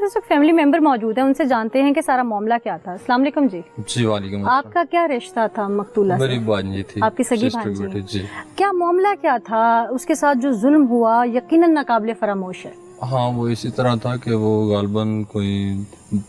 साथ इस वक्त फैमिली मेंबर मौजूद हैं, उनसे जानते हैं कि सारा मामला क्या था। अस्सलाम वालेकुम जी। जी वालेकुम। आपका क्या रिश्ता था मकतूला से? मेरी भांजी थी, आपकी सगी सिस्टर भांजी बेटी। जी क्या मामला क्या था? उसके साथ जो जुल्म हुआ यकीनन नाकाबिले फरामोश है। हाँ, वो इसी तरह था कि वो गालबन कोई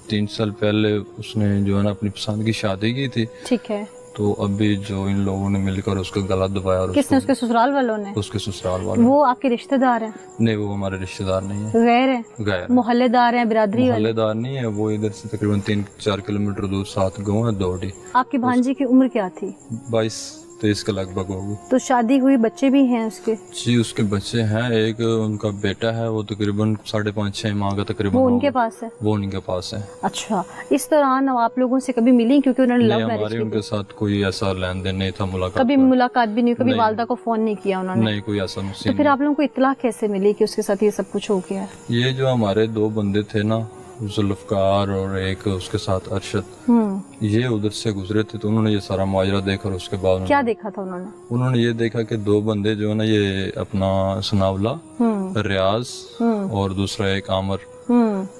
3 साल पहले उसने जो है ना अपनी पसंद की शादी की थी। ठीक है। तो अभी जो इन लोगों ने मिलकर उसका गला दबाया और किसने? उसके ससुराल वालों ने? उसके ससुराल वाले। वो आपके रिश्तेदार हैं? नहीं, वो हमारे रिश्तेदार नहीं है, गैर हैं? गैर। मोहल्लेदार हैं, बिरादरी वाले? मोहल्लेदार नहीं है, वो इधर से तकरीबन 3-4 किलोमीटर दूर 7 गाँव है, दौड़ी। आपकी भांजी की उम्र क्या थी? 22-23 के लगभग होगी। तो शादी हुई, बच्चे भी हैं उसके? जी उसके बच्चे हैं, एक उनका बेटा है, वो तकरीबन 5.5-6 माह का तकरीबन। वो उनके पास है? वो उनके पास है। अच्छा, इस दौरान आप लोगों से कभी मिली? क्योंकि उन्होंने लव मैरिज हमारी उनके साथ कोई ऐसा लेन देन नहीं था, मुलाकात कभी मुलाकात भी नहीं, कभी वालदा को फोन नहीं किया उन्होंने? नहीं, कोई ऐसा तो फिर आप लोगों को इत्तला कैसे मिली कि उसके साथ ये सब कुछ हो गया? ये जो हमारे 2 बंदे थे ना, जुल्फकार और एक उसके साथ अरशद, ये उधर से गुजरे थे, तो उन्होंने ये सारा माजरा देखा और उसके बाद क्या देखा था उन्होंने? उन्होंने ये देखा कि 2 बंदे जो है ना, ये अपना सनावला, रियाज और दूसरा एक आमर,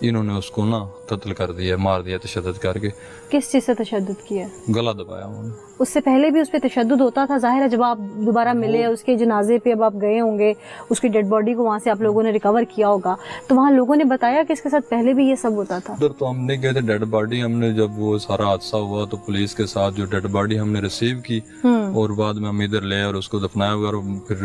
इन्होंने उसको ना कत्ल कर दिया, मार दिया तशद्दुद करके। किस चीज से तशद्दुद किया? गला दबाया उन्होंने। उससे पहले भी उस पर तशद्दुद होता था? जाहिर है जब आप दोबारा मिले, उसके जनाजे पे अब आप गए होंगे, उसकी डेड बॉडी को वहाँ से आप लोगों ने रिकवर किया होगा, तो वहाँ लोगों ने बताया कि इसके साथ पहले भी ये सब होता था? उधर तो हम नहीं गए थे, डेड बॉडी हमने, जब वो सारा हादसा हुआ तो पुलिस के साथ जो डेड बॉडी हमने रिसीव की और बाद में हम इधर ले और उसको दफनाया हुआ, और फिर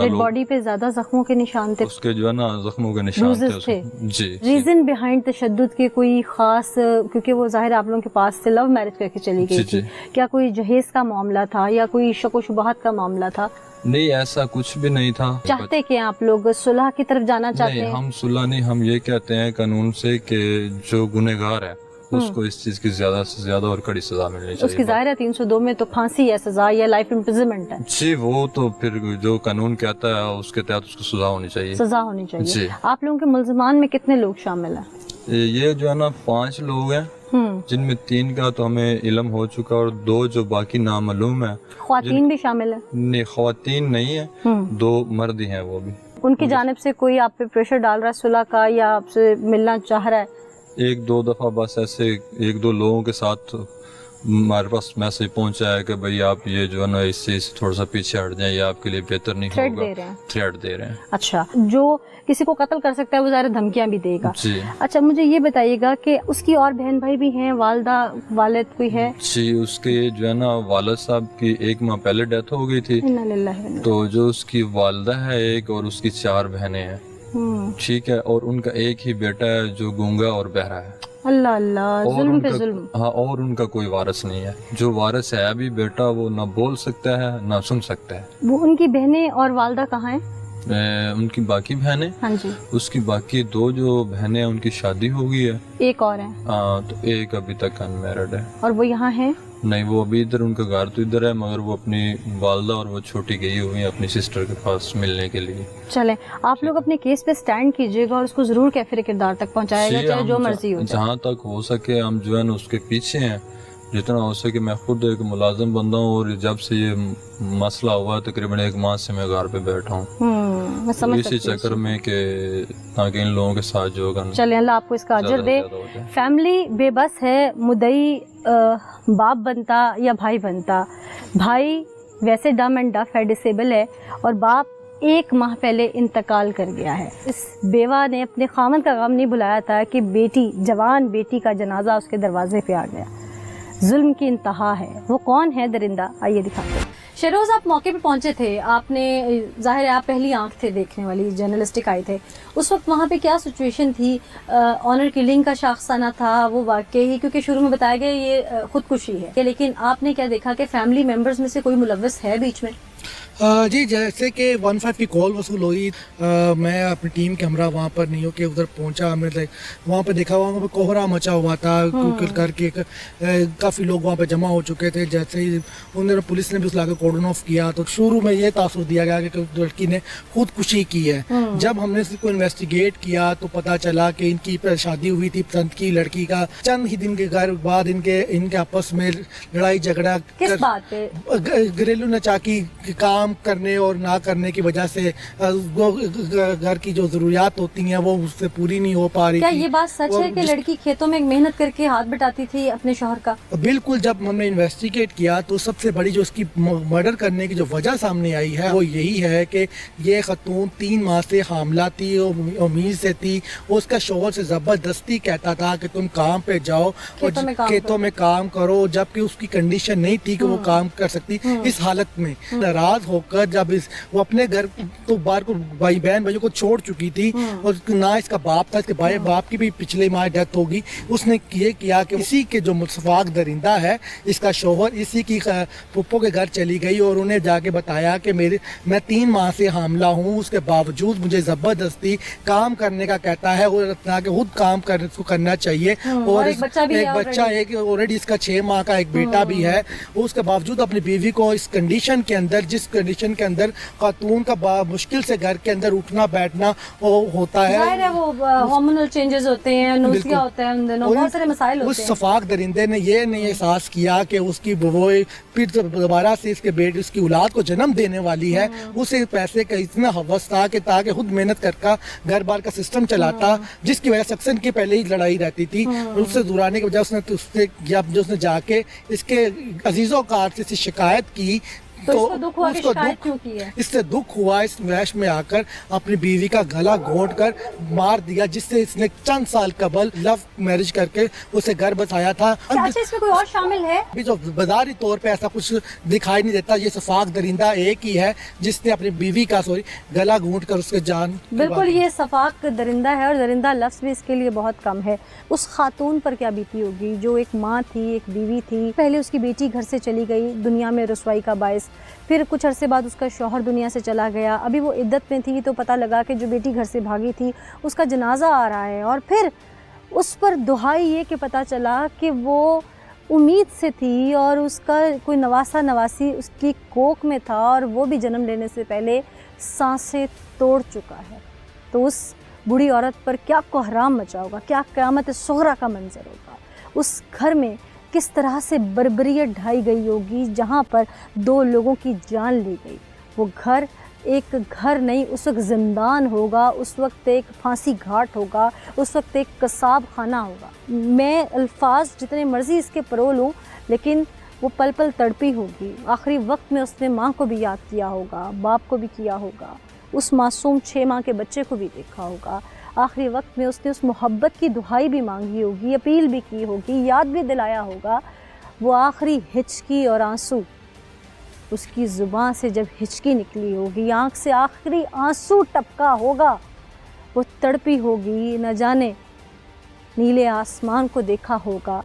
डेड बॉडी पे ज्यादा जख्मों के निशान थे? उसके जो है ना जख्मों के निशान थे। जी। रीजन बिहाइंड तशद्दुद के कोई खास? क्योंकि वो जाहिर आप लोगों के पास से लव मैरिज करके चली गई थी, क्या कोई जहेज का मामला था या कोई शक व शुबहात का मामला था? नहीं, ऐसा कुछ भी नहीं था। चाहते कि आप लोग सुलह की तरफ जाना चाहते हैं? हम सुलह नहीं, हम ये कहते हैं कानून से कि जो गुनहगार है उसको इस चीज की ज्यादा से ज्यादा और कड़ी सजा मिलनी चाहिए। उसकी जाहिर है 302 में तो फांसी है सजा या लाइफ इम्प्रिजनमेंट है। जी, वो तो फिर जो कानून कहता है उसके तहत उसको सजा होनी चाहिए। सजा होनी चाहिए। आप लोगों के मुल्ज़मान में कितने लोग शामिल हैं? ये जो है ना 5 लोग हैं, जिनमें 3 का तो हमें इल्म हो चुका और 2 जो बाकी नामालूम है। ख्वातीन भी शामिल है? नहीं, ख्वातीन नहीं है, 2 मर्द ही हैं वो भी। उनकी जानिब से कोई आप पे प्रेशर डाल रहा है सुलह का या आपसे मिलना चाह रहा है? 1-2 दफा बस ऐसे 1-2 लोगों के साथ हमारे पास मैसेज पहुंचा है कि भाई आप ये जो है ना इससे थोड़ा सा पीछे हट जाएं, ये आपके लिए बेहतर नहीं होगा। थ्रेट दे रहे हैं। अच्छा, जो किसी को कत्ल कर सकता है वो ज़ाहिर धमकियां भी देगा। जी। अच्छा, मुझे ये बताइएगा कि उसकी और बहन भाई भी हैं, वालदा वालिद कोई है? जी, उसके जो है ना वालिद साहब की 1 माह पहले डेथ हो गई थी, तो जो उसकी वालदा है एक और उसकी 4 बहनें हैं। ठीक है, और उनका एक ही बेटा है जो गूंगा और बहरा है। अल्लाह अल्लाह, जुल्म पे जुल्म। हाँ, और उनका कोई वारिस नहीं है। जो वारिस है अभी बेटा, वो ना बोल सकता है ना सुन सकता है। वो उनकी बहनें और वालदा कहाँ हैं? उनकी बाकी बहनें? हाँ जी। उसकी बाकी 2 जो बहनें हैं उनकी शादी हो गई है। एक और है? हाँ, तो एक अभी तक अनमैरिड है। और वो यहाँ है? नहीं, वो अभी इधर, उनका घर तो इधर है, मगर वो अपनी वालदा और वो छोटी गई हुई है अपनी सिस्टर के पास मिलने के लिए। चले, आप लोग अपने केस पे स्टैंड कीजिएगा और उसको जरूर कैफिर किरदार तक पहुँचाएगा, चाहे जो मर्जी हो। जहाँ तक हो सके हम जो है ना उसके पीछे हैं, जितना हो सके। मैं खुद एक मुलाजिम बंदा हूँ और जब से ये मसला हुआ तकरीबन 1 माह से मैं घर पे बैठा हूँ, इसी चक्कर में कि ताकि इन लोगों के साथ जो होगा। चले, अल्लाह आपको इसका अजर दे। फैमिली बेबस है, मुदई बाप बनता या भाई बनता। भाई वैसे डम एंड डफ है, डिसेबल है, और बाप 1 माह पहले इंतकाल कर गया है। इस बेवा ने अपने खामद का गम नहीं भुलाया था कि बेटी, जवान बेटी का जनाजा उसके दरवाजे पे आ गया। जुल्म की इंतहा है। वो कौन है दरिंदा, आइए दिखाते हैं। शहरोज, आप मौके पे पहुंचे थे, आपने जाहिर है आप पहली आंख थे देखने वाली, जर्नलिस्टिक आए थे उस वक्त, वहाँ पे क्या सिचुएशन थी? ऑनर किलिंग का शाखसाना था वो वाकई? क्योंकि शुरू में बताया गया ये खुदकुशी है, लेकिन आपने क्या देखा कि फैमिली मेंबर्स में से कोई मुलव्वस है बीच में? जी, जैसे कि 15 की कॉल वसूल हुई, मैं अपनी टीम के हमरा वहाँ पर नहीं हो के उधर पहुँचा। मैं वहाँ पर देखा, वहाँ पर कोहरा मचा हुआ था करके, काफ़ी लोग वहाँ पर जमा हो चुके थे। जैसे ही उन्होंने, पुलिस ने भी उस इलाके कॉर्डन ऑफ किया, तो शुरू में ये तासुर दिया गया कि लड़की ने खुदकुशी की है। जब हमने इसको इन्वेस्टिगेट किया तो पता चला कि इनकी शादी हुई थी पसंद की लड़की का, चंद ही दिन के बाद इनके आपस में लड़ाई झगड़ा, किस बात पे? घरेलू नचाकी काम काम करने और ना करने की वजह से वो घर की जो ज़रूरियात होती हैं वो उससे पूरी नहीं हो पा रही क्या थी। ये बात सच है कि लड़की खेतों में मेहनत करके हाथ बटाती थी अपने शौहर का? बिल्कुल, जब हमने इन्वेस्टिगेट किया तो सबसे बड़ी जो इसकी मर्डर करने की जो वजह सामने आई है वो यही है कि ये खतून 3 माह से हामला थी, उम्मीद से थी। उसका शौहर से ज़बरदस्ती कहता था कि तुम काम पे जाओ और खेतों में काम करो, जबकि उसकी कंडीशन नहीं थी कि वो काम कर सकती। इस हालत में नाराज होकर जब वो अपने घर तो बाहर को भाई बहन को छोड़ चुकी थी और ना इसका बाप था, इसके भाई बाप की भी पिछले माह डेथ होगी। उसने ये किया कि इसी के जो मुतफाक दरिंदा है इसका शौहर इसी की पुप्पो के घर चली गई और उन्हें जाके बताया कि मैं 3 माह से हामला हूँ, उसके बावजूद मुझे जबरदस्ती काम करने का कहता है और इतना कि खुद काम करना चाहिए। और एक बच्चा एक ऑलरेडी इसका 6 माह का एक बेटा भी है। उसके बावजूद अपनी बीवी को इस कंडीशन के अंदर, जिस कंडीशन के अंदर खातून का मुश्किल से घर के अंदर उठना बैठना होता है, जाहिर है वो हार्मोनल चेंजेस होते हैं, नौसिया होता है, उन दिनों बहुत सारे मसाइल होते हैं। उस सफाक दरिंदे ने ये नहीं एहसास किया कि उसकी वो फिर दोबारा से इसके बेटे उसकी औलाद को जन्म देने वाली है। उसे पैसे का इतना हवस था कि ताकि खुद मेहनत करके घर बार का सिस्टम चलाता, जिसकी वजह से अक्सर की पहले ही लड़ाई रहती थी। उससे दुराने की वजह उसने जाके इसके अजीजों कार से शिकायत की तो इसको दुख हुआ कि शिकायत क्यों की है? इससे दुख हुआ, इस वहश में आकर अपनी बीवी का गला घोंट कर मार दिया, जिससे इसने चंद साल कबल लव मैरिज करके उसे घर बसाया था। अच्छा, इसमें कोई और शामिल है? अभी जो बाजारी तौर पे ऐसा कुछ दिखाई नहीं देता। ये सफाक दरिंदा एक ही है जिसने अपनी बीवी का गला घोंट कर उसके जान। बिल्कुल, ये सफाक दरिंदा है और दरिंदा लफ्ज़ भी इसके लिए बहुत कम है। उस खातून पर क्या बीती होगी जो एक माँ थी, एक बीवी थी। पहले उसकी बेटी घर से चली गई, दुनिया में रसवाई का बायस। फिर कुछ अरसे बाद उसका शौहर दुनिया से चला गया। अभी वो इद्दत में थी तो पता लगा कि जो बेटी घर से भागी थी उसका जनाजा आ रहा है, और फिर उस पर दुहाई ये कि पता चला कि वो उम्मीद से थी और उसका कोई नवासी उसकी कोख में था और वो भी जन्म लेने से पहले सांसें तोड़ चुका है। तो उस बूढ़ी औरत पर क्या कोहराम मचा होगा, क्या क़यामत सुग़रा का मंजर होगा। उस घर में किस तरह से बर्बरियत ढाई गई होगी जहाँ पर 2 लोगों की जान ली गई। वो घर एक घर नहीं, उस वक्त ज़िंदान होगा, उस वक्त एक फांसी घाट होगा, उस वक्त एक कसाब खाना होगा। मैं अल्फाज जितने मर्ज़ी इसके परो लूँ, लेकिन वो पल पल तड़पी होगी। आखिरी वक्त में उसने माँ को भी याद किया होगा, बाप को भी किया होगा, उस मासूम 6 माह के बच्चे को भी देखा होगा। आखिरी वक्त में उसने उस मोहब्बत की दुहाई भी मांगी होगी, अपील भी की होगी, याद भी दिलाया होगा। वो आखिरी हिचकी और आंसू, उसकी ज़ुबान से जब हिचकी निकली होगी, आँख से आखिरी आंसू टपका होगा, वो तड़पी होगी, न जाने नीले आसमान को देखा होगा